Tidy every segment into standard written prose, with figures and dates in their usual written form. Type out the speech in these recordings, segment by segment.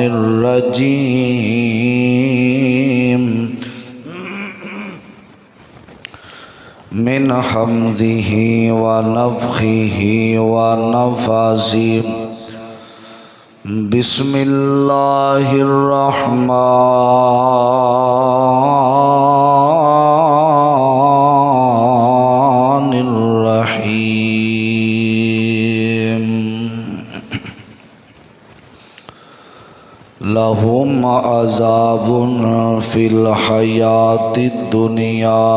الرجيم من حمزه ونفخه ونفثه بسم الله الرحمن الرحيم لهم عذاب في الحياة الدنيا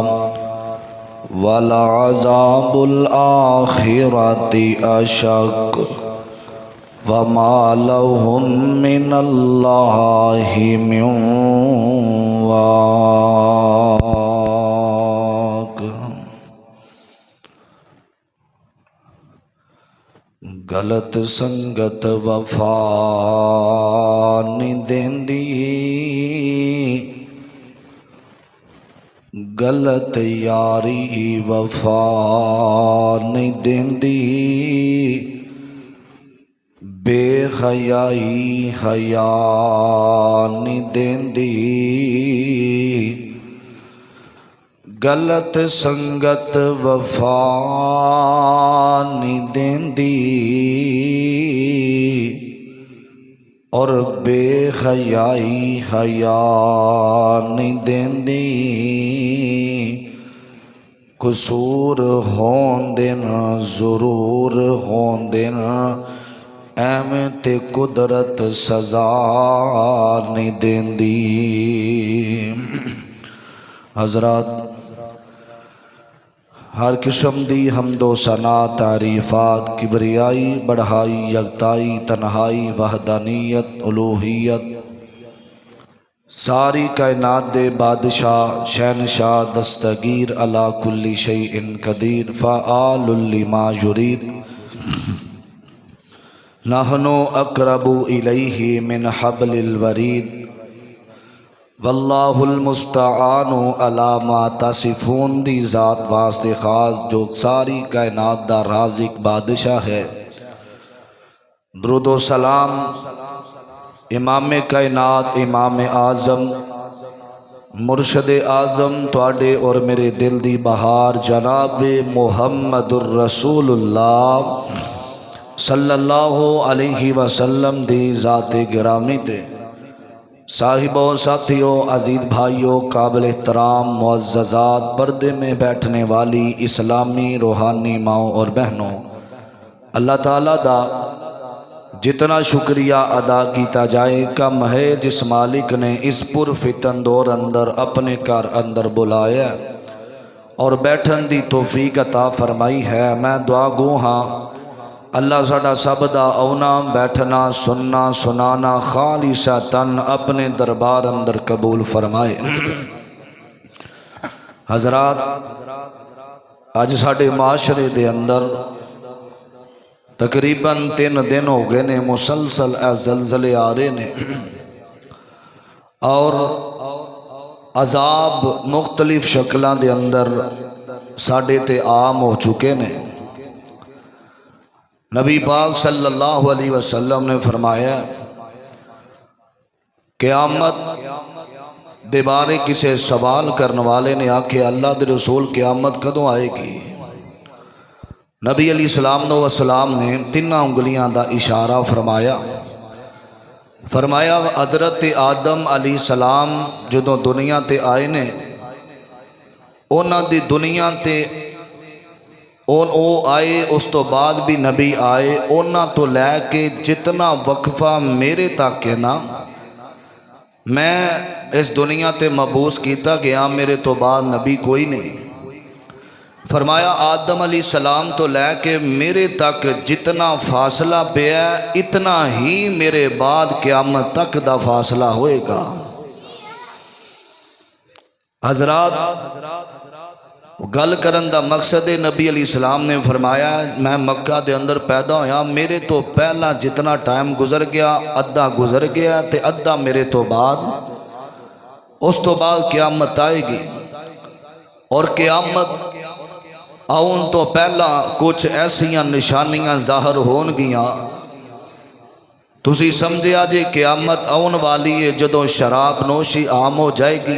ولعذاب الآخرة أشق وما لهم من الله من واق۔ غلط سنگت وفا نہیں دیندی، غلط یاری وفا نہیں دیندی، بے حیائی حیا نہیں دیندی، غلط سنگت وفا نہیں دیندی اور بے حیائی حیا نہیں دیندی، قصور ہون دن ضرور ہون دن ایویں تے قدرت سزا نہیں دیندی۔ حضرات، ہر قسم دی حمد و ثنا تعریفات، کبریائی بڑھائی یکتائی تنہائی وحدانیت الوہیت ساری کائنات دے بادشاہ شہنشاہ دستگیر علی کل شیء قدیر فعال لما یرید، نحن اقرب الیہ من حبل الورید، واللہ المستعان علی ما تصفون دی ذات واسطے خاص جو ساری کائنات دا رازق بادشاہ ہے۔ درود و سلام امام کائنات امام اعظم مرشد اعظم تواڈے اور میرے دل دی بہار جناب محمد الرسول اللہ صلی اللہ علیہ وسلم دی ذات گرامی تے، صاحبوں ساتھیوں عزیز بھائیوں قابل احترام معززات پردے میں بیٹھنے والی اسلامی روحانی ماؤں اور بہنوں، اللہ تعالیٰ دا جتنا شکریہ ادا کیتا جائے کم ہے جس مالک نے اس پر فتن دور اندر اپنے گھر اندر بلایا اور بیٹھن دی توفیق عطا فرمائی ہے۔ میں دعا گو ہاں اللہ ساڈا سب دا اونا بیٹھنا سننا سنانا خالصتاً اپنے دربار اندر قبول فرمائے۔ حضرات، آج ساڈے معاشرے دے اندر تقریباً 3 دن ہو گئے نے مسلسل اے زلزلے آ رہے نے اور عذاب مختلف شکلاں دے اندر ساڈے تے عام ہو چکے نے۔ نبی پاک صلی اللہ علیہ وسلم نے فرمایا قیامت دے بارے کسے سوال کرنے والے نے آکھے اللہ دے رسول قیامت کدوں آئے گی؟ نبی علیہ السلام نے 3 انگلیاں دا اشارہ فرمایا حضرت آدم علیہ السلام جدوں دنیا تے آئے نے انہاں دی دنیا تے او آئے اس تو بعد بھی نبی آئے انہاں تو لے کے جتنا وقفہ میرے تک ہے نا میں اس دنیا تے مبعوث کیتا گیا میرے تو بعد نبی کوئی نہیں۔ فرمایا آدم علیہ السلام تو لے کے میرے تک جتنا فاصلہ پیا اتنا ہی میرے بعد قیامت تک دا فاصلہ ہوئے گا۔ حضرات، گل کرن دا مقصد نبی علیہ السلام نے فرمایا میں مکہ دے اندر پیدا ہویا میرے تو پہلا جتنا ٹائم گزر گیا ادھا گزر گیا تے ادھا میرے تو بعد اس تو بعد قیامت آئے گی اور قیامت آؤن تو پہلا کچھ ایسیاں نشانیاں ظاہر ہون گیاں تسی سمجھیا جی قیامت آن والی ہے جدوں شراب نوشی عام ہو جائے گی،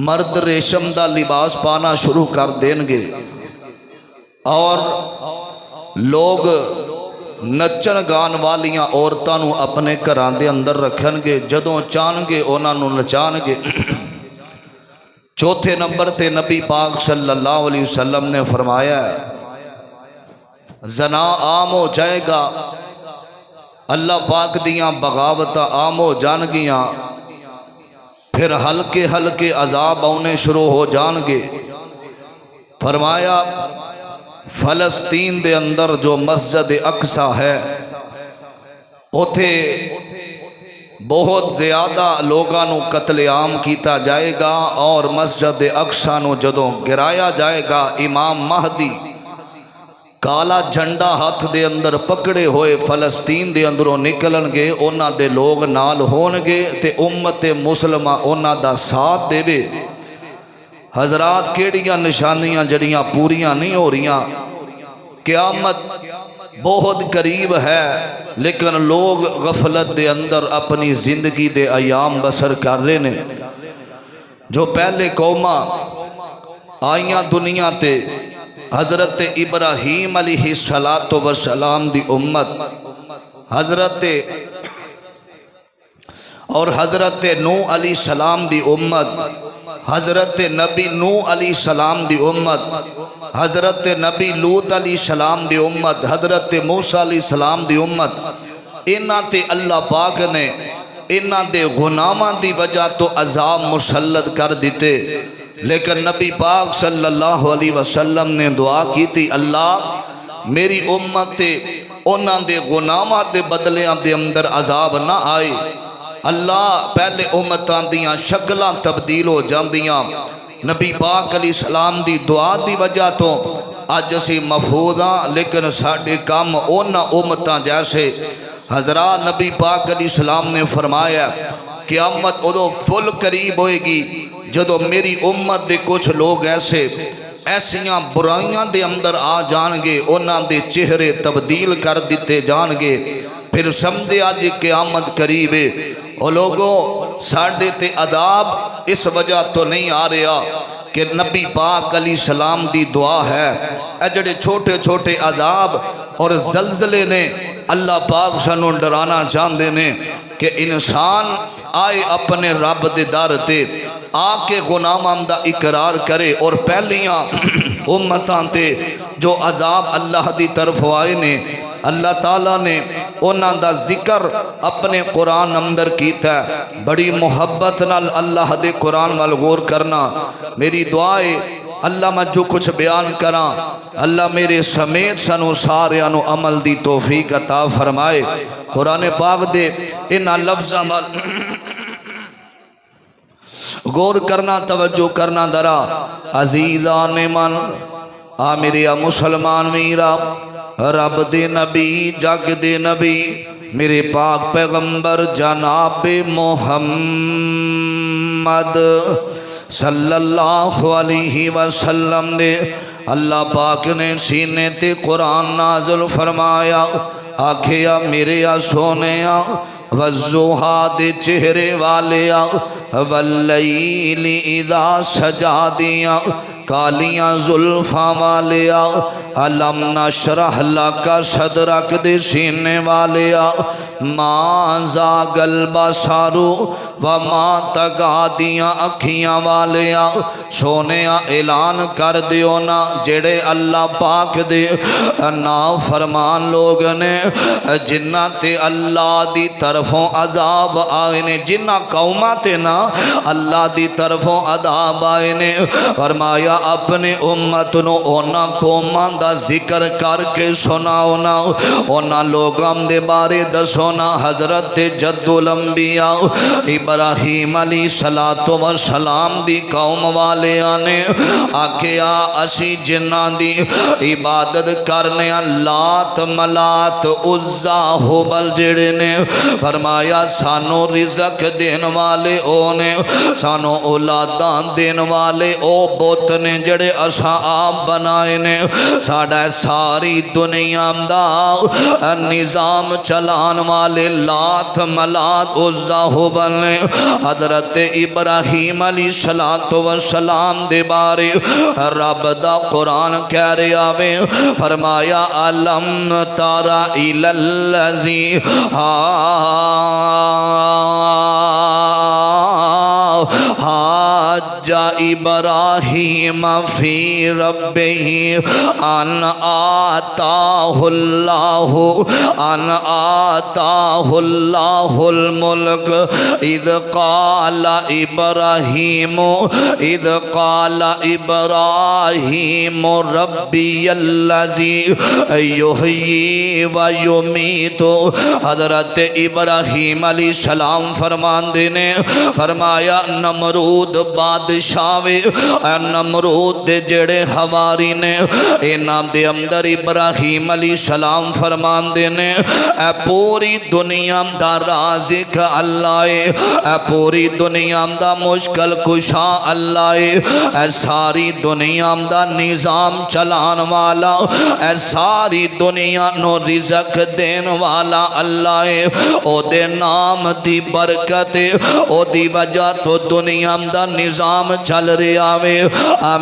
مرد ریشم دا لباس پانا شروع کر دیں گے اور لوگ نچن گان والیاں عورتاں نو اپنے گھراں دے اندر رکھن گے، جدوں چاہن گے انہاں نو نچان گے۔ چوتھے نمبر تے نبی پاک صلی اللہ علیہ وسلم نے فرمایا ہے زنا عام ہو جائے گا، اللہ پاک دیاں بغاوتاں عام ہو جان گیاں، پھر ہلکے ہلکے عذاب آنے شروع ہو جان گے۔ فرمایا فلسطین دے اندر جو مسجد اقصی ہے اوتھے بہت زیادہ لوگاں نو قتل عام کیتا جائے گا، اور مسجد اقصی نو جدوں گرایا جائے گا امام مہدی کالا جھنڈا ہاتھ دے اندر پکڑے ہوئے فلسطین دے اندروں نکلن گے، اونا دے لوگ نال ہون گے تے امت مسلمہ اونا دا ساتھ دے بے۔ حضرات کیڑیاں نشانیاں جڑیاں پوریاں نہیں ہو رہیاں، قیامت بہت قریب ہے، لیکن لوگ غفلت دے اندر اپنی زندگی دے ایام بسر کر رہے نے۔ جو پہلے قوماں آئیاں دنیا تے حضرت ابراہیم علیہ السلام دی امت، حضرت نوح علیہ السلام دی امت، حضرت نبی نوح علیہ السلام دی امت، حضرت نبی لوط علیہ السلام دی امت، حضرت موسیٰ علیہ السلام دی امت، انہاں تے اللہ پاک نے انہاں دے غناماں دی وجہ تو عذاب مسلط کر دیتے، لیکن نبی پاک صلی اللہ علیہ وسلم نے دعا کی تھی اللہ میری امت تے انہاں دے غناماں دے بدلیاں دے اندر عذاب نہ آئے۔ اللہ پہلے امتاں دیاں شکلاں تبدیل ہو جاندیاں، نبی پاک علیہ السلام دی دعا دی وجہ تو اج اسی محفوظ ہاں، لیکن ساڈے کام انہاں امتاں جیسے۔ حضرات نبی پاک علیہ السلام نے فرمایا قیامت ادو فل قریب ہوئے گی جدو میری امت دے کچھ لوگ ایسیاں برائیاں دے اندر آ جان گے، انہاں دے چہرے تبدیل کر دیتے جان گے، پھر سمجھے آج قیامت قریب ہے۔ اور لوگوں ساڑھے تے عذاب اس وجہ تو نہیں آ رہا کہ نبی پاک علیہ السلام دی دعا ہے، اے جڑے چھوٹے چھوٹے عذاب اور زلزلے نے اللہ پاک سانوں ڈرانا چاہندے نے کہ انسان آئے اپنے رب دے در تے آ کے غناماں دا اقرار کرے، اور پہلیاں امتاں تے جو عذاب اللہ دی طرف آئے نے اللہ تعالیٰ نے انہاں دا ذکر اپنے قرآن اندر کیتا ہے۔ بڑی محبت نال اللہ دے قرآن وال غور کرنا۔ میری دعائے اللہ میں جو کچھ بیان کراں اللہ میرے سمیت سنو ساریانو عمل دی توفیق عطا فرمائے۔ قرآن پاک دے انہاں لفظاں وال غور کرنا، توجہ کرنا درا۔ عزیزان من میرے مسلمان میرا رب دے نبی جگ دے نبی میرے پاک پیغمبر جناب محمد صلی اللہ علیہ وسلم دے اللہ پاک نے سینے تے قرآن نازل فرمایا، آکھیا میرے سونیا والضحیٰ دے چہرے والیا واللیل اذا سجا دیا کالیاں زلفاں والیا علم نشرح لکا صدرک دے سینے والیا ما زاغ البصر وما طغى دیاں اکھیاں والیا سونیا اعلان کر دیو نا جڑے اللہ پاک دے نا فرمان لوگ نے جنہ تے اللہ دی طرفوں عذاب آئے نے، جنہ قومہ تے نا اللہ دی طرفوں عذاب آئے نے، فرمایا اپنے امت نو اونا قوماں دا ذکر کر کے سناؤ نا، اونا لوگاں دے بارے دسونا۔ حضرت جد الانبیاء ابراہیم علیہ السلام دی قوم والے آنے آکھیا اسی جنہ دی عبادت کرنے لات ملات عزا حبل جڑے نے، فرمایا سانو رزق دین والے اونے، سانو اولادان دین والے او بت نے جڑے اساں آپ بنائے نے، ساڑا ساری دنیا دا نظام چلان والے لات ملات عزا حبل نے حضرت ابراہیم علیہ السلام دے بارے رب دا قرآن کہہ رہے آوے فرمایا علم تارا الالذی حاج ابراہیم فی ربہ ان آتاہ اللہ الملک اذ قال ابراہیم ربی الذی یحیی و یمیت حضرت ابراہیم علیہ السلام فرمان دینے فرمایا نمرود بادشاہ وے نمرود دے جڑے حواری نے اے نام دے اندر ابراہیم علیہ السلام فرمان دینے اے پوری دنیا دا رازق اللہ اے پوری دنیا دا مشکل کشا اللہ اے ساری دنیا دا نظام چلان والا اے ساری دنیا نو رزق دین والا اللہ اے او دے نام دی برکت او دی وجہ تو دنیا دا نظام چل رہا وے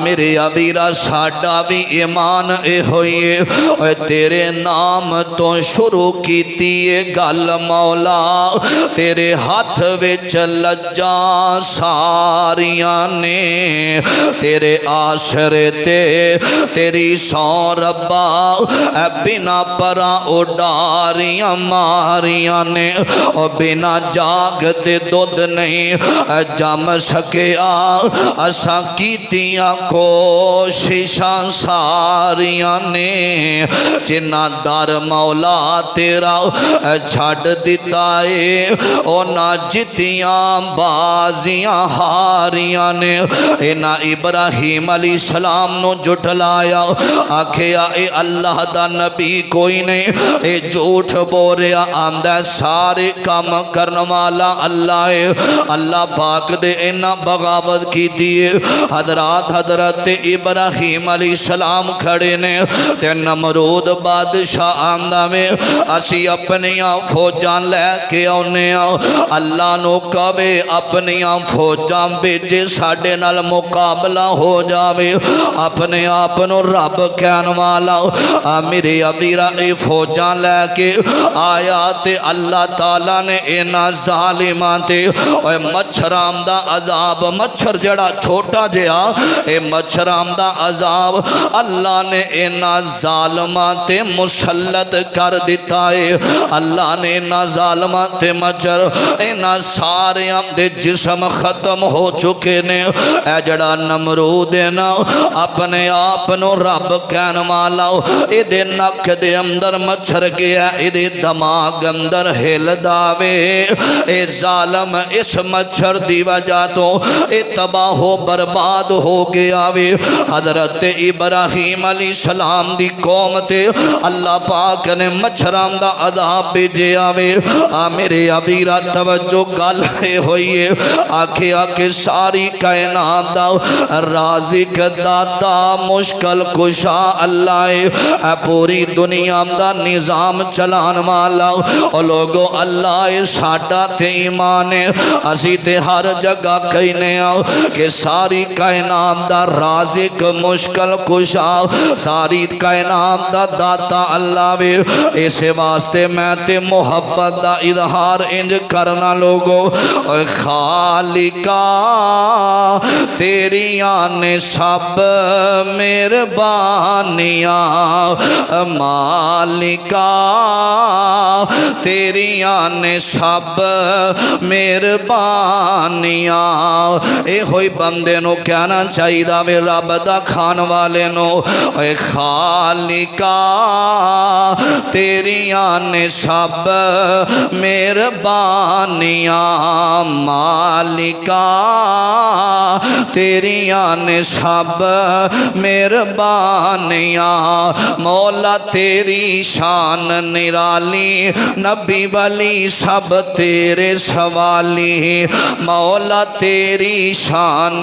میرے ابیرا ساڈا بھی ایمان اے ہوئیے اے تیرے نام تو شروع کیتی ہے گل مولا تیرے ہاتھ وچ لجاں ساریاں نے تیرے آشرے تے تیری سو ربا اے بنا پرا اڈاریاں ماریاں نے او بنا جاگ دے دودھ نہیں جم سکیا اساں کیتیاں کوششاں ساریاں نے جنہ در مولا تیرا چھڑ دیتا ہے او نہ جتیاں بازیاں ہاریاں نے اینا ابراہیم علیہ السلام نو جھٹلایا آکھیا اے اللہ دا نبی کوئی نہیں اے جھوٹ بوریا آندہ سارے کام کرنے والا اللہ ہے اللہ پاک دے اینا بغاوت کی دیئے حضرت ابراہیم علیہ السلام کھڑے نے تے نمرود بادشاہ آندہ میں اسی اپنیاں فوجاں لے کے آنے اللہ نو کبے اپنیاں فوجاں بیجے ساڑے نال مقابلہ ہو جاوے اپنے آپنو رب کہن والا میرے ابیرہ اے فوجاں لے کے آیا تے اللہ تعالیٰ نے اینا ظالمان تے اے مچھرام دا عذاب مچھر جڑا چھوٹا جیا اے مچھرام دا عذاب اللہ نے اینا ظالمان تے مسلط کر دیتا ہے اللہ نے اینا ظالمان تے مچھر اینا سارے ہم دے جسم ختم ہو چکے نے اے جڑا نمرود نا اپنے آپنو رب کہن والا اے دے نک دے اندر مچھر گیا اے دے دماغ اندر ہل داوے اے ظالم اس مچھر دی وجہ تو اے تباہ و برباد ہو گیا وے حضرت ابراہیم علیہ السلام دی قوم تے اللہ پاک نے مچھرام دا عذاب بھیجے آوے میرے ابیرہ توجہ گل ہے ہوئیے آکھے آکھے ساری کائنات دا رازق داتا مشکل کشا اللہ ہے پوری دنیا دا نظام چلان والا اور لوگو اللہ ساڑا تے ایمان ہے اسی تے ہر جگہ کہنے آؤ کہ ساری کائنات دا رازق مشکل کشا ساری کائنات دا داتا اللہ وے اسے واسطے میں تے محبت دا اظہار انج کرنا لوگو خالقہ تیریاں نے سب مہربانیاں مالکہ تیریاں نے سب مہربانیاں اے ہوئی بندے نو کہنا چاہی دا وے رب دا کھان والے نو اے خالقہ تیریاں نے سب مہربانیاں مالکہ تیریاں نے سب مہربانیاں مولا تیری شان نرالی نبی ولی سب تیرے سوالی مولا تیری شان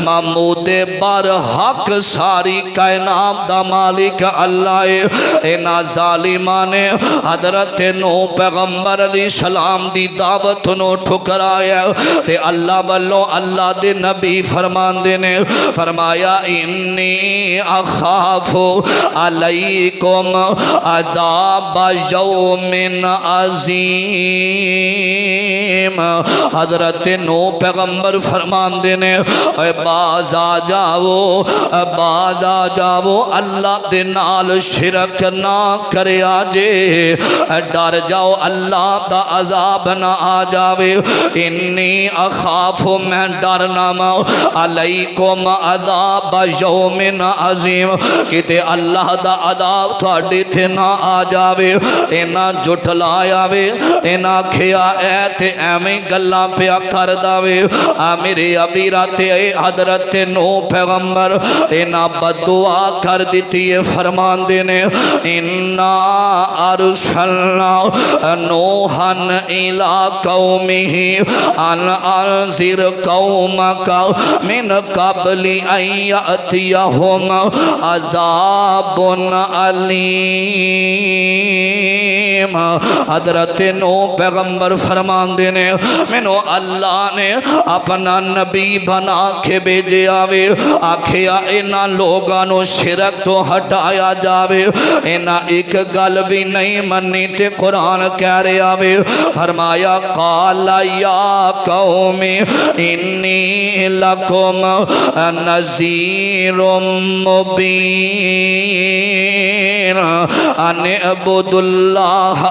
محمود برحق ساری کائنات دا مالک اللہ اینا ظالمانے حضرت نو پیغمبر علیہ السلام دی دعوت نو ٹھکرایا تے اللہ بلو اللہ دے نبی فرمان دینے فرمایا انی اخاف علیکم عذاب یوم عظیم حضرت نو پیغمبر فرمان دینے اے باز آ جاؤ اللہ دے نال شرک نہ کرے آجے ڈر جاؤ اللہ دا عذاب نہ آ جاوے انی اخاف میں ڈرنا علیکم عذاب یوم عظیم کتے اللہ دا عذاب تھوڑی تھے نہ آ جاوے اینا جھٹلایا وے اینا کھیا اے تے ایمیں گلاں پیا کر داوے میرے ابیرہ تے حضرت نو پیغمبر اینا بدعا کر دیتی ہے فرمان دینے انا ارسلنا نوحن الى قومه ان انذر قومك من قبل ان يأتيهم عذاب علیم حضرت نو پیغمبر فرمان دینے منو اللہ نے اپنا نبی بنا کے بھیجے آوے آکھیا اینا لوگانو شرک تو ہٹایا جاوے اینا ایک گل بھی نہیں منی تے قرآن کہہ رہے آوے فرمایا قال یا قوم انی لکم نذیر مبین ان اعبدوا اللہ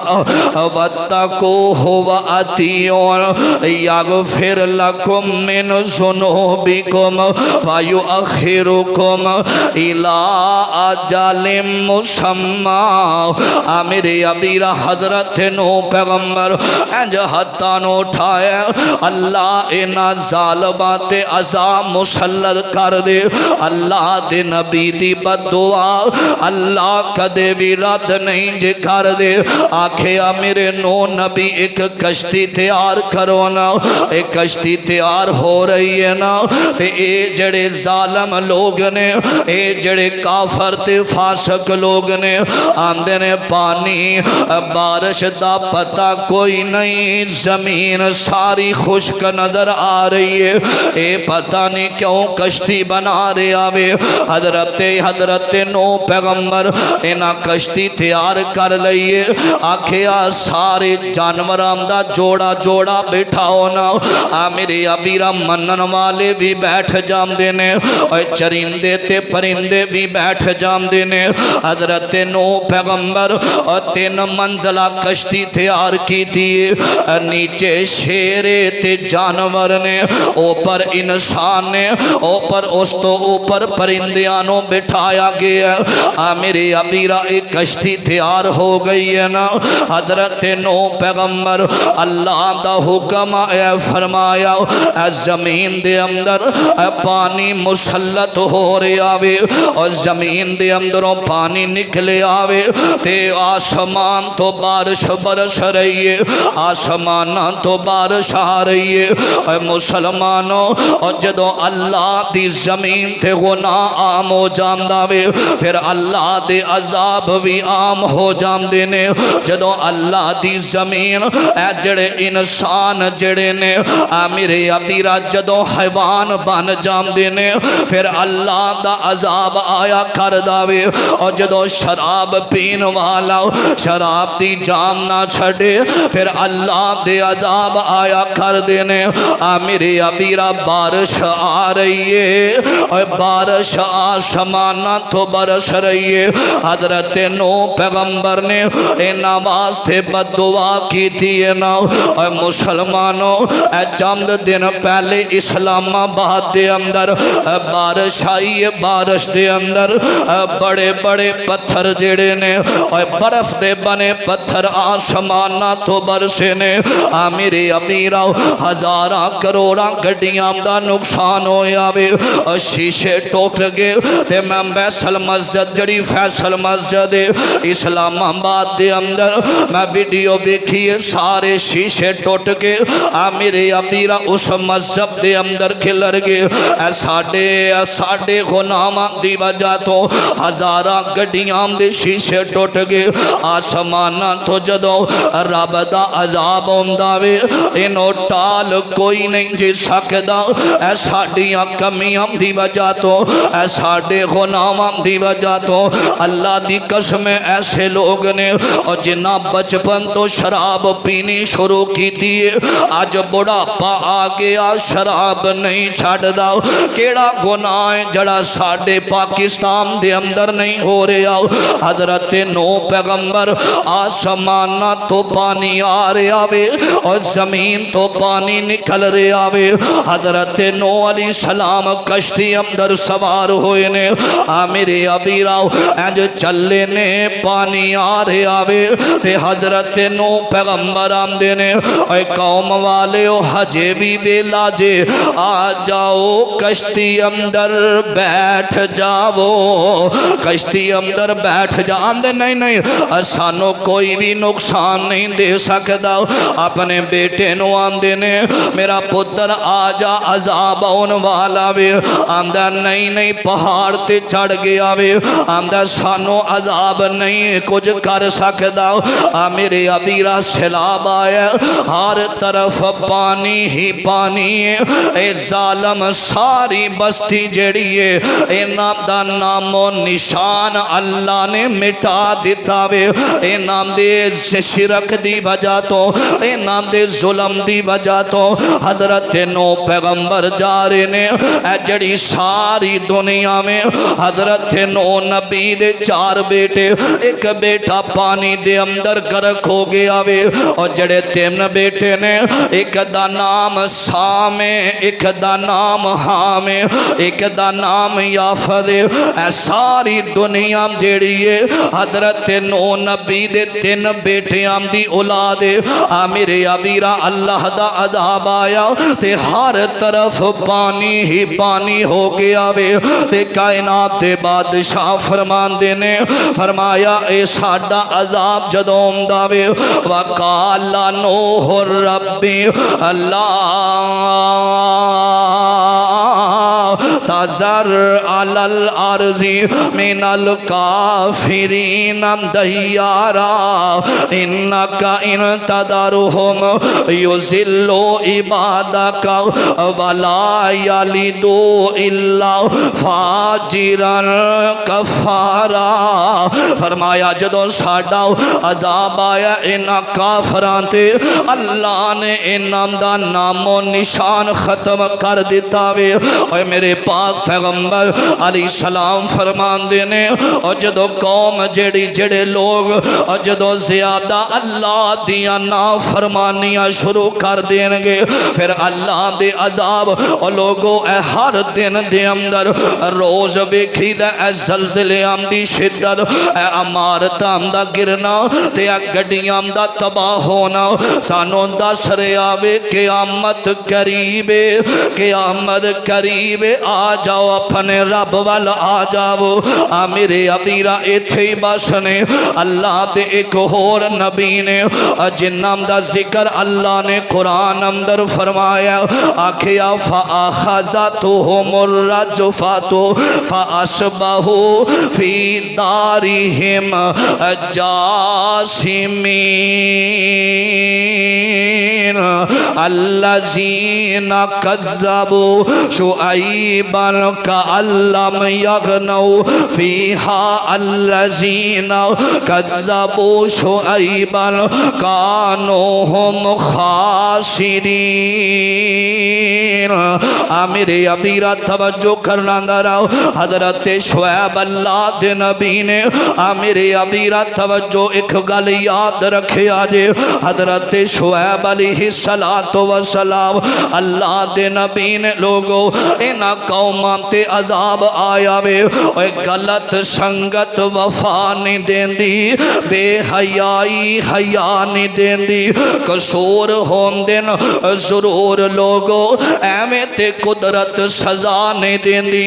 واتقوہ وأطیعون یغفر لکم من ذنوبکم ویؤخرکم الى اجل مسمی میرے ابیرہ حضرت نو پیغمبر انج ہتھانو اٹھائے اللہ اینا ظالمات عذاب مسلط کر دے اللہ دے نبی دی بدعا اللہ کدے بھی رد نہیں جے کر دے آکھیا میرے نو نبی ایک کشتی تیار کرو نا ایک کشتی تیار ہو رہی ہے نا تے اے جڑے ظالم لوگ نے اے جڑے کافر تے فاسق لوگ نے آندے نے پانی بارش دا پتہ کوئی نہیں زمین ساری خشک نظر آ رہی ہے اے پتہ نہیں کیوں کشتی بنا رہے آوے حضرت نو پیغمبر اینا کشتی تیار کر لئیے آکھیا سارے جانوران دا جوڑا جوڑا بیٹھاؤ نا میرے ابیرہ منن والے بھی بیٹھ جام دینے اور چرندے تے پرندے بھی بیٹھ جام دینے حضرت نو پیغمبر اور 3 منزلہ کشتی تیار کی تھی نیچے شیرے تے جانور نے اوپر انسان نے اوپر اس تو اوپر پرندیانوں بٹھایا گیا میرے ابیرہ ایک کشتی تیار ہو گئی ہے نا حضرت نو پیغمبر اللہ دا حکم اے فرمایا اے زمین دے اندر اے پانی مسلط ہو رہے آوے اور زمین دے اندروں پانی نکلے آوے تے آسمان تو بارش برس رہی ہے آسمان تو بارش آ رہی ہے اے مسلمانوں اور جدو اللہ دی زمین تے گناہ عام ہو جام داوے پھر اللہ دے عذاب بھی عام ہو جام دینے جدو اللہ دی زمین اے جڑے انسان جڑے نے میرے ابیرہ جدو حیوان بن جام دینے پھر اللہ دا عذاب آیا کر داوے اور جدو شراب پین والا شراب دی جام نہ چھڑے پھر اللہ دے عذاب آیا کر دینے میرے ابیرہ بارش آ رہی ہے اور بارش آسمانہ تو برس رہی ہے حضرت نو پیغمبر نے اینا واسطے بدعا کی تھی نا اور مسلمانوں چند دن پہلے اسلام آباد دے اندر بارش آئی ہے بارش دے اندر بڑے بڑے پتھر جڑے نے اور برف دے بنے پتھر آسمانہ تو برسے نے میرے امیرہ ہزاراں کروڑاں گھڑیاں دا نقصان ہویا وے شیشے ٹوٹ گئے تے میں فیصل مسجد جڑی فیصل مسجد اسلام آباد دے اندر میں ویڈیو دیکھیے سارے شیشے ٹوٹ کے میرے ابیرہ اس مسجد دے دے اندر کھلر گئے ساڈے غلاماں دی وجہ تو ہزاراں گڈیاں دے شیشے ٹوٹ گئے آسماناں تو جدو رب دا عذاب ہوندا وے اینو ٹال کوئی نہیں جی سکدا اے ساڈیاں کمیاں دی وجہ تو اے ساڈے غلاماں دی وجہ تو اللہ دی قسم ایسے لوگ نے اور جنہ بچپن تو شراب پینی شروع کی دیئے آج بڑھاپا آ گیا شراب نہیں چھڑ دا کیڑا گناہ جڑا ساڑھے پاکستان دے اندر نہیں ہو رہا حضرت نو پیغمبر آسمانہ تو پانی آ رہا وے اور زمین تو پانی نکل رہا وے حضرت نو علیہ السلام کشتی اندر سوار ہوئے نے میرے ابی راو اینج چلے نے پانی آ رہا وے تے حضرت نو پیغمبر آمدے نے اے قوم والے حجے بھی ویلا جے آ جاؤ کشتی اندر بیٹھ جاؤ کشتی اندر بیٹھ جاندے نہیں سانو کوئی بھی نقصان نہیں دے سکتا اپنے بیٹے نو آمدے نے میرا پتر آجا عذاب آن والا وے آمدہ نہیں پہاڑ تے چڑھ گیا وے آمدہ سانو عذاب نہیں کچھ کر سکتا میرے ابیرہ سیلاب آیا ہر طرف پانی ہی پانی اے ظالم ساری بستی جڑی ہے اے نام دا نام و نشان اللہ نے مٹا دیتا وے اے نام دے شرک دی وجہ تو اے نام دے ظلم دی وجہ تو حضرت نو پیغمبر جا رہے نے اے جڑی ساری دنیا میں حضرت نو نبی دے 4 بیٹے ایک بیٹا پانی دے اندر گرک ہو گیا وے اور جڑے 3 بیٹے نے ایک دا نام سام ایک دا نام حام ایک دا نام یافد اے ساری دنیا جیڑی ہے حضرت نو نبی دے 3 بیٹیاں دی اولاد میرے ابیرہ اللہ دا عذاب آیا تے ہر طرف پانی ہی پانی ہو گیا وے تے کائنات دے بادشاہ فرمان دینے فرمایا اے ساڈا عذاب جدوم داوے وقال نوح ربی اللہ تذر علی الارض من الکافرین دیارا انکا انتدرہم یزلو عبادک ولا یلدو الا فاجرا کفارا فرمایا جدو ساڈا عذاب آیا انہاں کافران تے اللہ نے انہاں دا نام و نشان ختم کر دیتا وے اور میرے پاک پیغمبر علیہ السلام فرمان دینے اور جدو قوم جڑے لوگ اور جدو زیادہ اللہ دیا نافرمانیاں شروع کر دینگے پھر اللہ دے عذاب اور لوگوں اے ہر دن دے اندر روز ویکھی دے اے زلزلیاں دی شدت اے عمارتاں دا گرنا تے اے گڈیاں دا تباہ ہونا سانو دس رہا وے قیامت قریبے قیامت قریبے آ جاؤ اپنے رب وال آ جاؤ میرے ابیرہ ایتھے ہی بس نے اللہ دے ایک اور نبی نے جنام دا ذکر اللہ نے قرآن اندر فرمایا آکھیا فَآخَذَتُهُمُ الرَّجْفَةُ فَأَصْبَحُوا فِي دَارِهِمْ جَاثِمِينَ الَّذِينَ كَذَّبُوا شُعَيْبًا كَأَن لَّمْ يَغْنَوْا فِيهَا الَّذِينَ كَذَّبُوا شُعَيْبًا كَانُوا هُمْ خَاسِرِينَ میرے ابیرہ توجہ کرنا دراؤ حضرت شعیب اللہ دے نبی نے میرے ابیرہ توجہ ایک گل یاد رکھے آجے حضرت شعیب علیہ السلام اللہ دے نبی نے لوگوں اینا قوماں تے عذاب آیا وے غلط سنگت وفا نہیں دین دی بے حیائی حیا نہیں دین دی قصور ہون دن ضرور لوگوں ایمیں تے قدرت سزا نہیں دین دی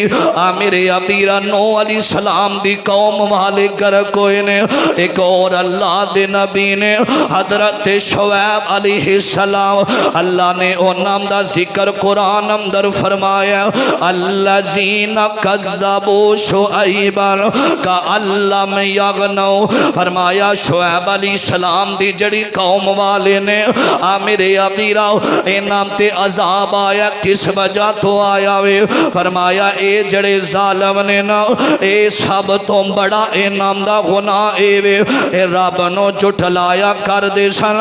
میرے ابیرہ نو علیہ السلام دی قوم والے گرکوئے نے ایک اور اللہ دے نبی نے حضرت شعیب علیہ السلام اللہ نے او نام دا ذکر قرآن اندر فرمایا الذین کذبوا شعیبا کأن لم یغنوا فرمایا شعیب علیہ السلام دی جڑی قوم والے نے میرے ابیرا اے نام تے عذاب آیا کس وجہ تو آیا وے فرمایا اے جڑے ظالم نے نا اے سب تو بڑا اے نام دا گناہ اے وے اے رب نو جھٹلایا کر دے سن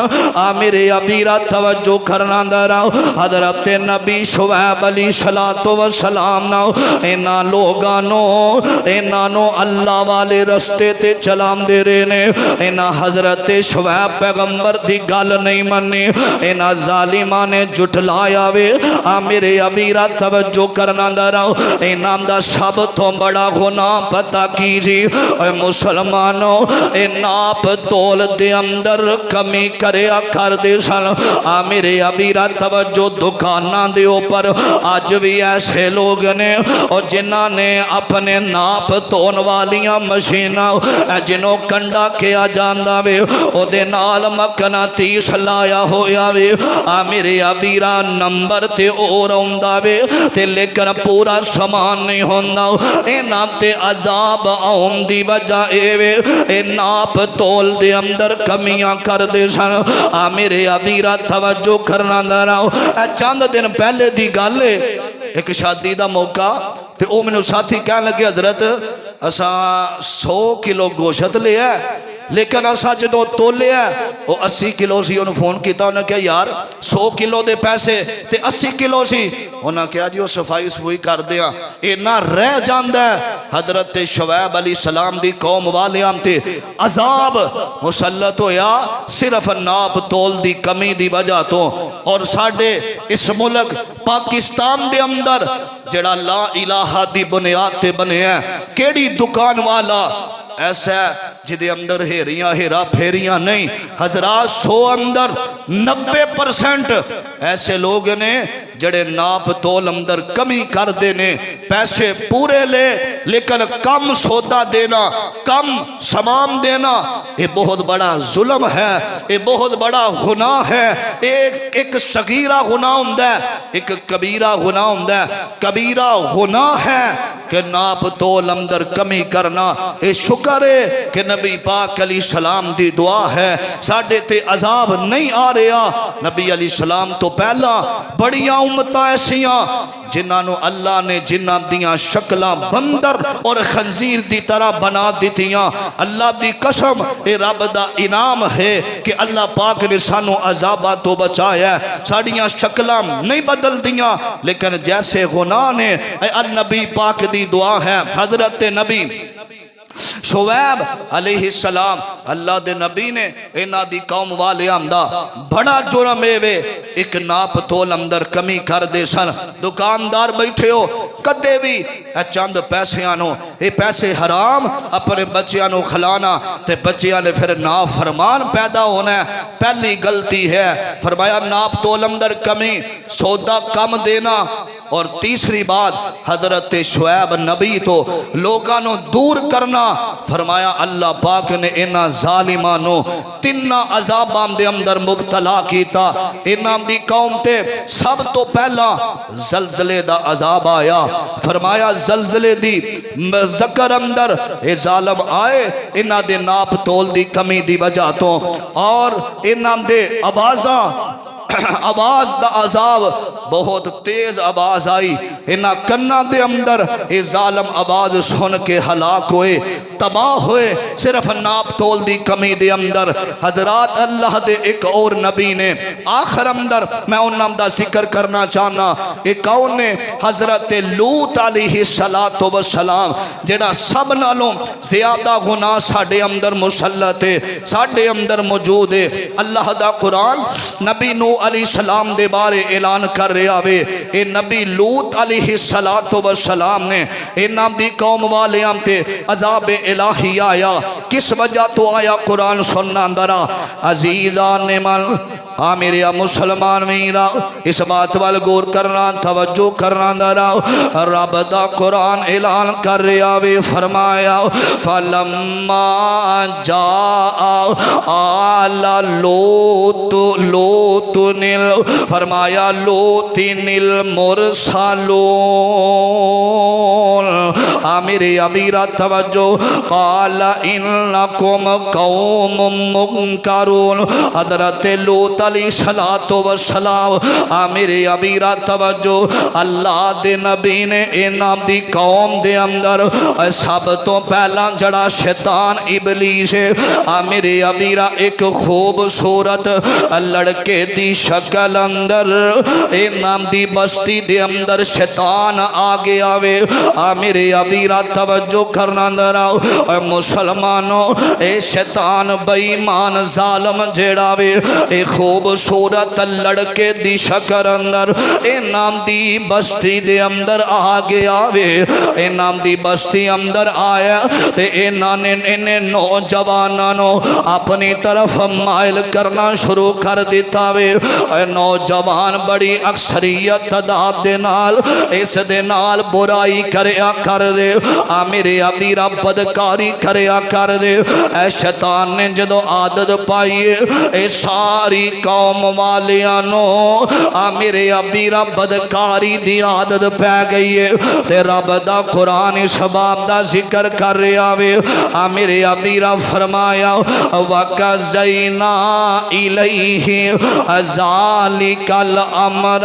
میرے ابیرا توجہ کرنا درا حضرت نبی شعیب علیہ السلام نا اینا لوگانو اینا نو اللہ والے رستے تے چلام دے رہے نے اینا حضرت شعیب پیغمبر دی گل نہیں منی اینا ظالمان نے جھٹلایا وے میرے ابیرا توجہ کرنا درا اینا دا سب تو بڑا گناہ پتہ کیجی اے مسلمانوں اے ناپ تول دے اندر کمی کریا کر دے سن میرے ابیرا توجہ دکانہ دے اوپر آج بھی ایسے لوگ نے اور جنہاں نے اپنے ناپ تون والیاں مشینہ جنہوں کنڈا کیا جاندہ وے او دے نال مکنا تیس لایا ہویا وے میرے ابیرا نمبر تے اور ہوندہ وے تے لیکن پورا سامان نہیں ہوندہ اے نام تے عذاب آن دی وجہ اے وے اے ناپ تول دے اندر کمیاں کر دے سن میرے ابیرا توجہ کرنا دراؤ چاند دن پہلے دی گالے ایک شادی دا موقع تے او منو ساتھی کہنے لگے حضرت اساں 100 کلو گوشت لے ہے لیکن اساں جدوں تولے ہے وہ 80 کلو سی انہوں فون کیتا انہوں نے کہا یار 100 کلو دے پیسے تے 80 کلو سی انہوں نے کہا جی وہ صفائی صفائی کر دیا اینا رہ جاندہ ہے حضرت شعیب علیہ السلام دی قوم والیاں تے عذاب مسلط ہویا صرف ناپ تول دی کمی دی وجہ تو اور ساڑھے اس ملک پاکستان دے اندر جڑا لا الہ دی بنیاد تے بنے ہیں کیڑی دکان والا ایسا ہے جدے اندر ہیریاں ہیرا پھیریاں نہیں حضرات 100 اندر 90% ایسے لوگ نے جڑے ناپ تول اندر کمی کر دینے پیسے پورے لے لیکن کم سودا دینا کم سامان دینا یہ بہت بڑا ظلم ہے یہ بہت بڑا گناہ ہے ایک صغیرہ گناہ ہوندہ ہے ایک کبیرہ گناہ ہوندہ ہے کبیرہ گناہ ہے کہ ناپ تول اندر کمی کرنا یہ شکر ہے کہ نبی پاک علیہ السلام دی دعا ہے ساڑھے تے عذاب نہیں آ رہا نبی علیہ السلام تو پہلا بڑیاں امتہ ایسیاں جنہوں اللہ نے جنہ دیاں شکلہ بندر اور خنزیر دی طرح بنا دیتیاں اللہ دی قسم اے رب دا انعام ہے کہ اللہ پاک نے سانو عذابات تو بچایا ہے ساڑیاں شکلہ نہیں بدل دیاں لیکن جیسے گناہ نے اے النبی پاک دی دعا ہے حضرت نبی شعیب علیہ السلام اللہ دے نبی نے اینا دی قوم والے آمدہ بڑا جرم وے ایک ناپ تول اندر کمی کر دے سن دکاندار بیٹھے ہو کدے بھی چند پیسے آنو یہ پیسے حرام اپنے بچیاں نو کھلانا تے بچیاں نے پھر نافرمان پیدا ہونا ہے پہلی غلطی ہے فرمایا ناپ تول اندر کمی سودا کم دینا اور تیسری بات حضرت شعیب نبی تو لوگانوں دور کرنا فرمایا اللہ پاک نے انہا ظالمانوں تنہ عذابان دے اندر مبتلا کیتا انہا دی قوم تے سب تو پہلا زلزلے دا عذاب آیا فرمایا زلزلے دی ذکر اندر اے ظالم آئے انہا دے ناپ تول دی کمی دی وجہ تو اور انہا دے آواز دا عذاب بہت تیز آواز آئی انہا کنہ دے اندر اے ظالم آواز سن کے ہلاک ہوئے تباہ ہوئے صرف ناپ تول دی کمی دے اندر حضرات اللہ دے ایک اور نبی نے آخر اندر میں ان نام دا ذکر کرنا چاہنا ایک اور نے حضرت لوط علیہ السلام جڑا سب نالوں زیادہ گناہ ساڑھے اندر مسلط ہے ساڑھے اندر موجود ہے اللہ دا قرآن نبی نو علیہ السلام دے بارے اعلان کر رہے آوے اے نبی لوط علیہ السلام نے اے نام دی قوم والے آمتے عذاب الہی آیا کس وجہ تو آیا قرآن سننا اندرا عزیزان من میرے مسلمان میرا اس بات وال غور کرنا توجہ کرنا درا رب دا قرآن اعلان کر رہا وے فرمایا فلما جاء آل لوط لوطنل فرمایا لوطنل مرسلون میرے ابیرہ توجہ قال انکم قوم منکرون حضرت لوط علیہ السلام میرے ابیرہ توجہ اللہ دے نبی نے انام دی قوم دے اندر سب تو پہلا جڑا شیطان ابلیس ہے میرے ابیرہ ایک خوبصورت لڑکے دی شکل اندر انام دی بستی دے اندر شیطان آگے آوے میرے ابیرہ توجہ کرنا دراؤ مسلمانوں اے شیطان بیمان ظالم جیڑاوے اے خوبصورت لڑکے دی شکل اندر انام دی بستی دے اندر آگے آوے انام دی بستی اندر آیا تے انہیں نوجوانانوں اپنی طرف مائل کرنا شروع کر دیتا وے نوجوان بڑی اکثریت تعداد دے نال اس دے نال برائی کریا کر دے میرے ابیرہ بدکاری کریا کر دے شیطان نے جدو عادت پائیے اے ساری قوم والیانوں میرے ابیرہ بدکاری دی عادت پہ گئی ہے تے رب دا قرآن شباب دا ذکر کر رہا وے میرے ابیرہ فرمایا وَقَزَيْنَا إِلَيْهِ ذَلِكَ الْأَمْرَ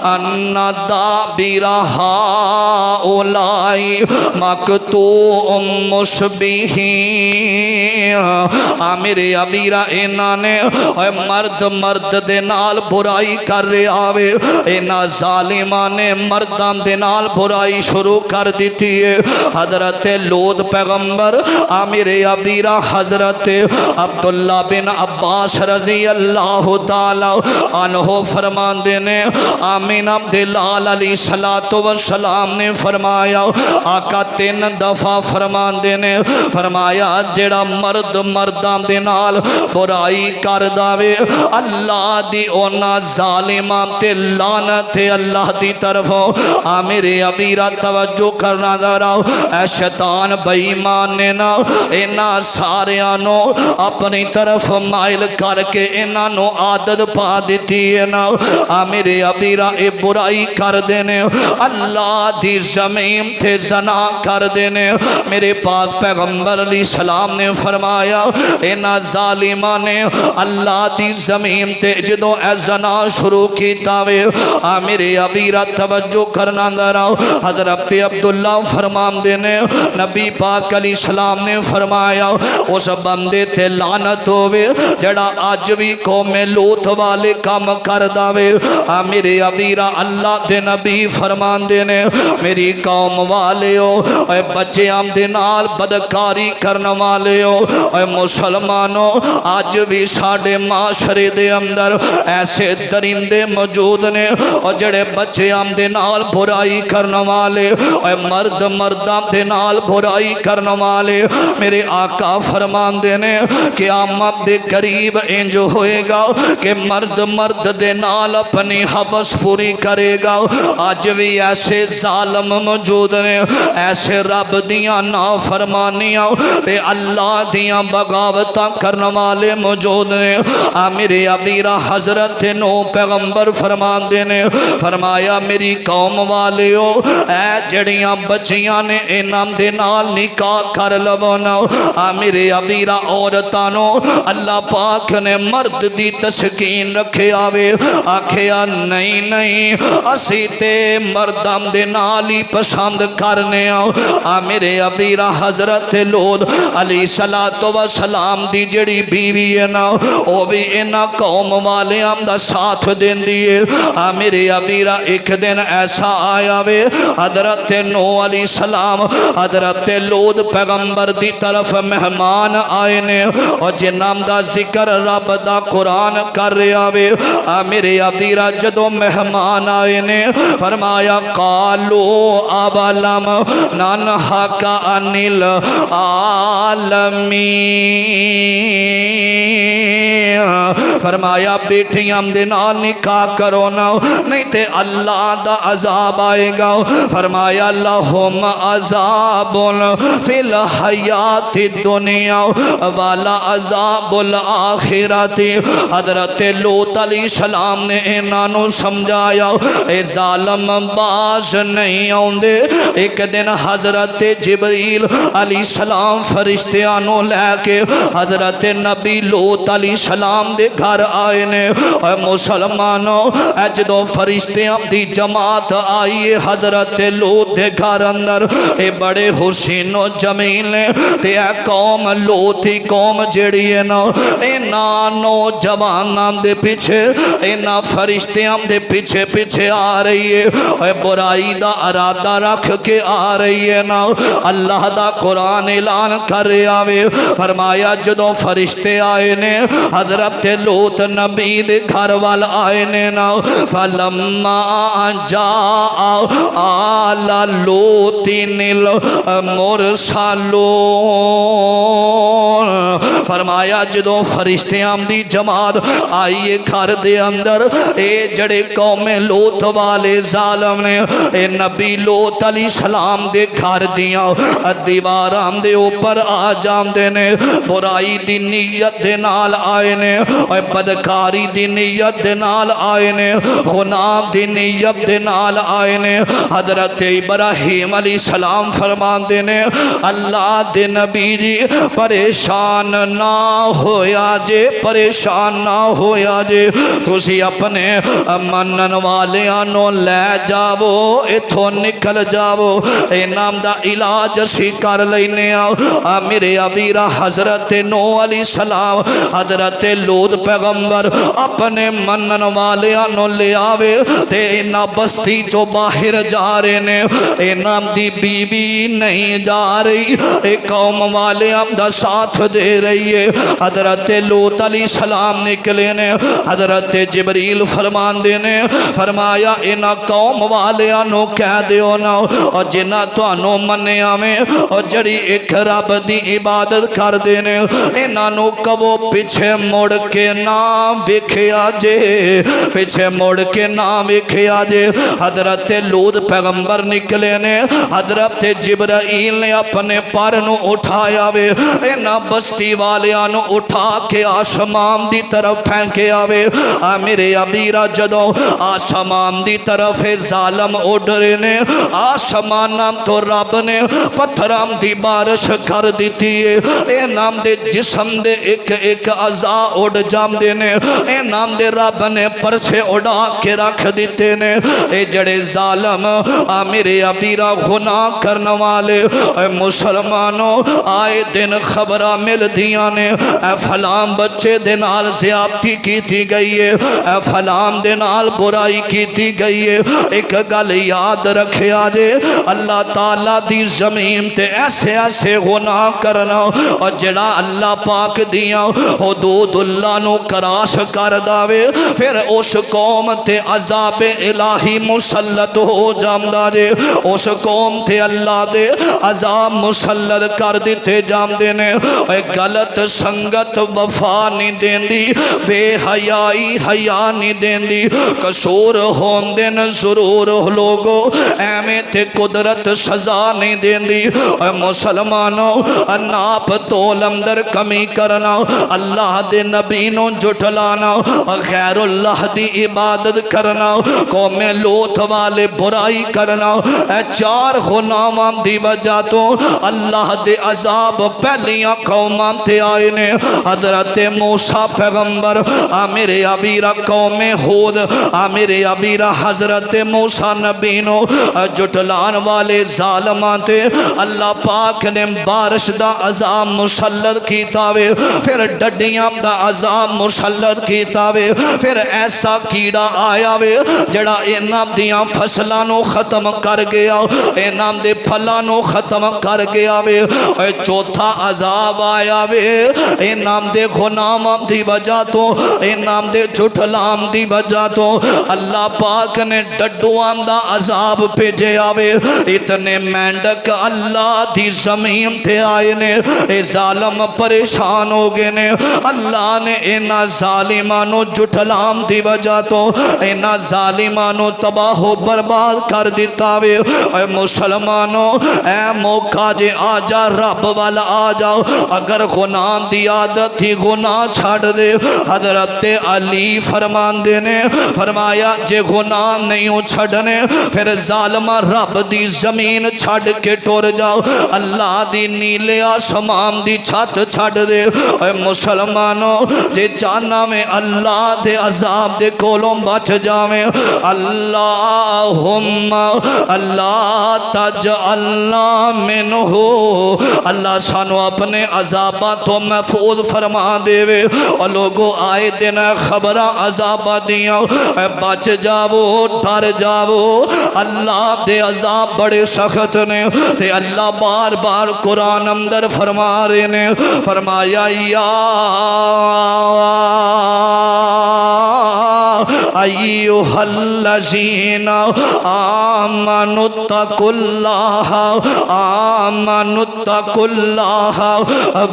أَنَّ دَابِرَ هَؤُلَاءِ مَقْطُوعٌ مُصْبِحِينَ میرے ابیرہ انہاں نے مرد دے نال برائی کر رہا وے انہاں ظالمان نے مردان دے نال برائی شروع کر دیتی ہے حضرت لوط پیغمبر میرے ابیرہ حضرت عبداللہ بن عباس رضی اللہ تعالی عنہ فرمان دینے آمین عبداللہ علیہ السلام نے فرمایا آقا 3 دفعہ فرمان دینے فرمایا جڑا مرد مردان دے نال برائی کر داوے اللہ دی اونا ظالمان تے لعنت اللہ دی طرفوں میرے ابیرہ توجہ کرنا دراؤ اے شیطان بیمان نے نا اینا ساریانوں اپنی طرف مائل کر کے انہوں عادت پا دیتی ہے نا میرے ابیرہ اے برائی کر دینے اللہ دی زمین تھے زنا کر دینے میرے پاک پیغمبر علیہ السلام نے فرمایا اینا ظالمان نے اللہ دی زمین تے جدو اے زنا شروع کیتا وے میرے ابیرہ توجہ کرنا دراؤ حضرت عبداللہ فرمان دینے نبی پاک علیہ السلام نے فرمایا اس بندے تے لعنت ہوئے جڑا آج بھی قوم لوط والے کام کر داوے میرے ابیرہ اللہ دے نبی فرمان دینے میری قوم والے ہو اے بچے ہم دے نال بدکاری کرنا والے ہو اے مسلمانوں آج بھی ساڑھے معاشرے دے اندر ایسے درندے موجود نے اور جڑے بچے ہم دے نال برائی کرنا والے اے مرد مردان دے نال برائی کرنا والے میرے آقا فرمان دینے کہ آمد دے قریب انج ہوئے گا کہ مرد دے نال اپنی حوث پوری کرے گا آج بھی ایسے ظالم موجود نے ایسے رب دیاں نافرمانیاں تے اللہ دیاں بغاوتاں کرنے والے موجود نے میرے ابیرہ حضرت نو پیغمبر فرمان دینے فرمایا میری قوم والے ہو اے جڑیاں بچیاں نے انام دے نال نکاح کر لونا میرے ابیرہ عورتانوں اللہ پاک نے مرد دی تسکین رکھے آوے آکھیا نہیں اسی تے مردم دے نالی پسند کرنے میرے ابیرہ حضرت لوط علیہ السلام دی جڑی بیوی ہے نا وہ بھی انہا قوم والے ہم دا ساتھ دین دیئے میرے ابیرہ ایک دن ایسا آیا وے حضرت نو علیہ السلام حضرت لوط پیغمبر دی طرف مہمان آئے نے اور جنام دا ذکر رب دا قرآن کر رہا وے میرے ابیرہ جدو مہمان آئے نے فرمایا قالو ابلم ننہک عن العالمین فرمایا بیٹیاں دے نال نکاح کرو نا نہیں تے اللہ دا عذاب آئے گا فرمایا لہم عذاب فی الحیات الدنیا والا عذاب الآخرت حضرت لوط علیہ السلام نے انہاں نوں سمجھایا اے ظالم باز نہیں آوندے۔ ایک دن حضرت جبریل علیہ السلام فرشتیاں نوں لے کے حضرت نبی لوط علیہ السلام دے گھر آئے نے۔ اے مسلمانوں جدوں فرشتیاں دی جماعت آئی حضرت لوط دے گھر اندر، اے بڑے حسین و جمیل نے تے اے قوم لوطی قوم جڑی ہے نا انہاں نوجواناں دے پیچھے انہاں فرشتیاں دے پیچھے پیچھے آ رہی ہے، اے برائی دا ارادہ رکھ کے آ رہی ہے نا۔ اللہ دا قرآن اعلان کر آوے فرمایا جدوں فرشتے آئے نے حضرت لوط نبی دے گھر وال آئے نے نا فلما جاء آل لوط المرسلون، فرمایا جدوں فرشتیاں دی جماعت آئیے گھر دے اندر اے جڑے قوم لوط والے ظالم نے اے نبی لوط علیہ السلام دے گھر دیاں دیواراں دے اوپر آ جاندے نے، برائی دی نیت دے نال آئے نے، اے بدکاری دی نیت دے نال آئے نے، غنام دی نیت دے نال آئے نے۔ حضرت ابراہیم علیہ السلام فرماندے نے اللہ دے نبی جی پریشان نہ ہویا جے، پریشان نہ ہویا جے، تسی اپنے منن والیاں نو لے جاؤ اتھوں نکل جاؤ، اے نام دا علاج اسی کر لینے آؤ۔ میرے ابیرہ حضرت نوح علیہ السلام حضرت لوط پیغمبر اپنے منن والیاں نو لے آوے تے اینا بستی جو باہر جا رہے نے، اے نام دی بی بی نہیں جا رہی، اے قوم والیاں دا ساتھ دے رہی ہے۔ حضرت لوط علیہ السلام نکلے نے، حضرت جبریل فرمان دینے فرمایا اینا قوم والیاں نو کہہ دیو نا اور جنہ توانو منیا میں اور جڑی ایک رب دی عبادت کر دینے اینا نو کبو پیچھے مڑ کے نام وکھیا جے، پیچھے مڑ کے نام وکھیا جے۔ حضرت لوط پیغمبر نکلے نے، حضرت جبرائیل نے اپنے پر نو اٹھایا وے اینا بستی والیاں نو اٹھا کے آسمان دی طرف پھینکے آوے۔ میرے ابیرہ جدوں آسمان دی طرف ظالم اڈرے نے، آسمانام تو رب نے پتھرام دی بارش کر دیتی ہے، اے نام دے جسم دے ایک ایک عزا اڑ جام دے نے، اے نام دے رب نے پرچے اڑا کے رکھ دیتے نے۔ اے جڑے ظالم میرے ابیرہ گناہ کرنے والے اے مسلمانوں آئے دن خبرہ مل دیا نے، اے فلان بچے دنال زیادتی کی تھی گئی ہے، اے فلان دنال برائی کی تھی گئی ہے۔ ایک گل یاد رکھے آجے اللہ تعالیٰ دی زمین تے ایسے ایسے گناہ کرنا اور جڑا اللہ پاک دیا حدود اللہ نو کراش کر داوے پھر اس قوم تے عذاب الہی مسلط ہو جامدہ جے، اس قوم تے اللہ دے عذاب مسلط کر دیتے جام دینے۔ اے غلط سنگت وفا نہیں دین دی، بے حیائی حیا نہیں دین دی، قصور ہون دن ضرور لوگو ایمیں تے قدرت سزا نہیں دین دی۔ اے مسلمانوں ناپ تول اندر کمی کرنا، اللہ دے نبی نو جھٹلانا، غیر اللہ دی عبادت کرنا، قوم لوط والے برائی کرنا، اے چار غناماں دی وجہ تو اللہ دے عذاب پہلیاں قوماں تے آئے نے۔ حضرت موسیٰ پیغمبر میرے ابیرہ قوم ہود میرے ابیرہ حضرت موسیٰ نبی نو جھٹلان والے ظالمان تے اللہ پاک نے بارش دا عذاب مسلط کیتا وے، پھر ڈڈیاں دا عذاب مسلط کیتا وے، پھر ایسا کیڑا آیا وے جڑا انام دیاں فصلانو ختم کر گیا، انام دے پھلانو ختم کر گیا وے۔ اے چوتھا عذاب آیا وے انام دے غنام دی وجہ تو، انام دے جھٹلام دی وجہ تو اللہ پاک نے ڈڈوان دا عذاب بھیجے آوے۔ اتنے مینڈک اللہ دی زمین تے آئے نے، اے ظالم پریشان ہو گئے نے، اللہ نے اینا ظالمانو جھٹلام دی وجہ تو اینا ظالمانو تباہ و برباد کر دیتا وے۔ اے مسلمانوں اے موقع جے آجا رب والا آجاؤ، اگر گناہ دی عادت ہی گناہ چھاڑ دے۔ حضرت حضرت علی فرماندے نے فرمایا جے غلام نہیں ہو چھڑنے پھر ظالمہ رب دی زمین چھڑ کے ٹور جاؤ اللہ دی نیلے آسمان دی چھت چھڑ دے اے مسلمانوں جے جانا میں اللہ دے عذاب دے کولوں بچ جاویں اللہم اللہ تجعلنا منہ اللہ سانو اپنے عذابہ تو محفوظ فرما دے وے اور لوگوں آئے دن خبرہ عذابہ دیاں بچ جاؤ ڈر جاؤ اللہ دے عذاب بڑے سخت نے تے اللہ بار بار قرآن اندر فرما رہے نے فرمایا یا ایوہ الذین آمنوا اتقوا اللہ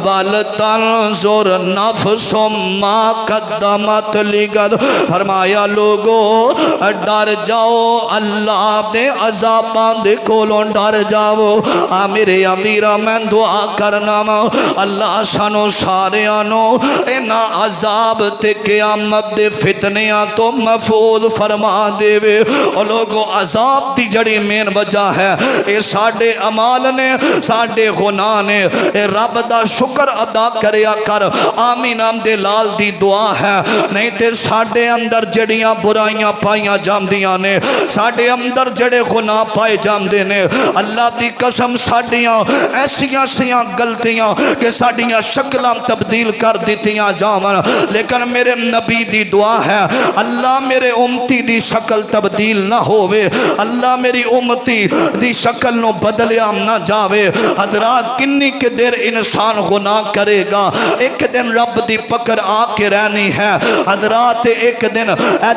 ولتنظر نفس ما قدمت لغد فرمایا لوگو ڈر جاؤ اللہ دے عذاباں دے کولوں ڈر جاؤ میرے امیرہ میں دعا کرنا اللہ سانو سارے آنو اینا عذاب تے قیامت دے فتنیاں تو محفوظ فرما دے وے اور لوگو عذاب دی جڑی مین وجہ ہے اے ساڑے عمال نے ساڑے گناہ نے اے رب دا شکر ادا کریا کر آمین آمدے لال دی دعا ہے نہیں تے ساڑے اندر جڑیاں برائیاں پائیاں جام دیاں نے ساڑے اندر جڑے گناہ پائے جام دے نے اللہ دی قسم ساڑیاں ایسیاں سیاں گلتیاں کہ ساڑیاں شکلیں تبدیل کر دیتیاں جامن لیکن میرے نبی دی دعا ہے اللہ میرے امتی دی شکل تبدیل نہ ہوئے اللہ میری امتی دی شکل نو بدلیاں نہ جاوے حضرات کنی کے دیر انسان گناہ کرے گا ایک دن رب دی پکڑ آ کے رہنی ہے حضرات ایک دن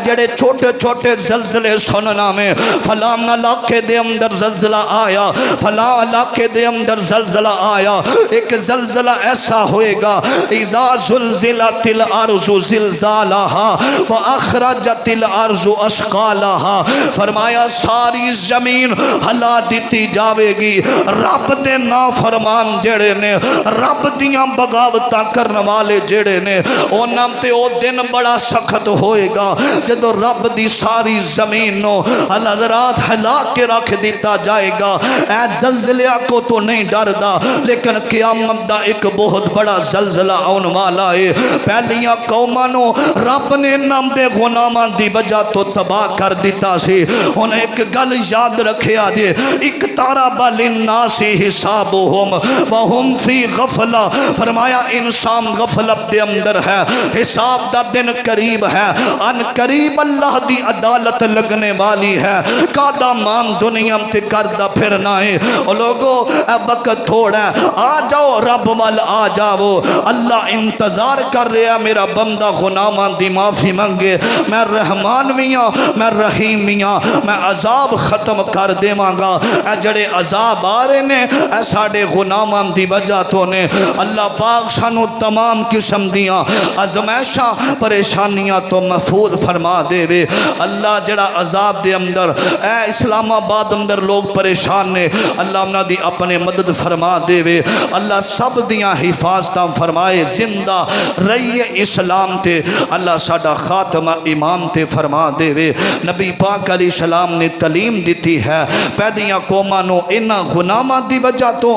جڑے چھوٹے چھوٹے زلزلے سننا میں فلاں علاقے دے اندر زلزلہ آیا فلاں علاقے دے اندر زلزلہ آیا ایک زلزلہ ایسا ہوئے گا اذا زلزلت الارض زلزالها واخرجت الارض اثقالها فرمایا ساری زمین ہلا دیتی جاوے گی رب دے نافرمان جڑے نے رب دیاں بغاوتاں کرنے والے جڑے نے انہاں تے او دن بڑا سخت ہوئے گا جدو رب دی ساری زمین نو حضرات ہلا کے رکھ دیتا جائے گا اے زلزلہ کو تو نہیں ڈر دا لیکن قیامت دا ایک بہت بڑا زلزلہ آن والا ہے پہلیاں قومانوں رب نے نام دے غنامان دی وجہ تو تباہ کر دیتا سی انہیں ایک گل یاد رکھے آدھے اقترب للناس حسابہم وہم فی غفلہ فرمایا انسان غفلت دے اندر ہے حساب دا دن قریب ہے ان قریب اللہ دی عدالت لگنے والی ہے قادہ مان دنیا تے کردہ پھرنا ہے اور لوگوں اے وقت تھوڑا ہے آ جاؤ رب وال آ جاؤ اللہ انتظار کر رہا میرا بندہ غنامان دی معافی منگے میں رحمان میاں میں رحیم میاں میں عذاب ختم کر دے مانگا اے جڑے عذاب آ رہے نے اے ساڑے غنامان دی وجہ تو نے اللہ پاک سانو تمام قسم دیاں ازمائشاں پریشانیاں تو محفوظ فرما دے وے اللہ جڑا عذاب دے اندر اے اسلام آباد اندر لوگ پریشان نے اللہ انہاں دی اپنے مدد فرما دے وے اللہ سب دیاں حفاظتاں فرمائے زندہ رہی اسلام تے اللہ ساڑا خاتمہ امام تے فرما دے وے نبی پاک علیہ السلام نے تعلیم دیتی ہے پیدیاں قومانوں انہاں گناہاں دی وجہ تو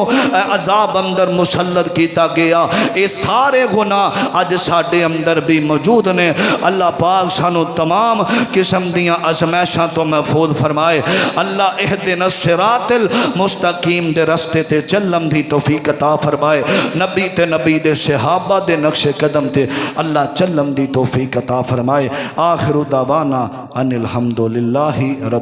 عذاب اندر مسلط کیتا گیا اے سارے گناہ اج ساڑے اندر بھی موجود نے اللہ پاک سانو تمام قسم دیاں ازمائشاں تو محفوظ فرمائے اللہ اہدنا الصراط المستقیم دے رستے تے چلم دی توفیق عطا فرمائے نبی تے نبی دے صحابہ دے نقش قدم تے اللہ چلم دی توفیق عطا فرمائے آخر دعوانا ان الحمدللہ رب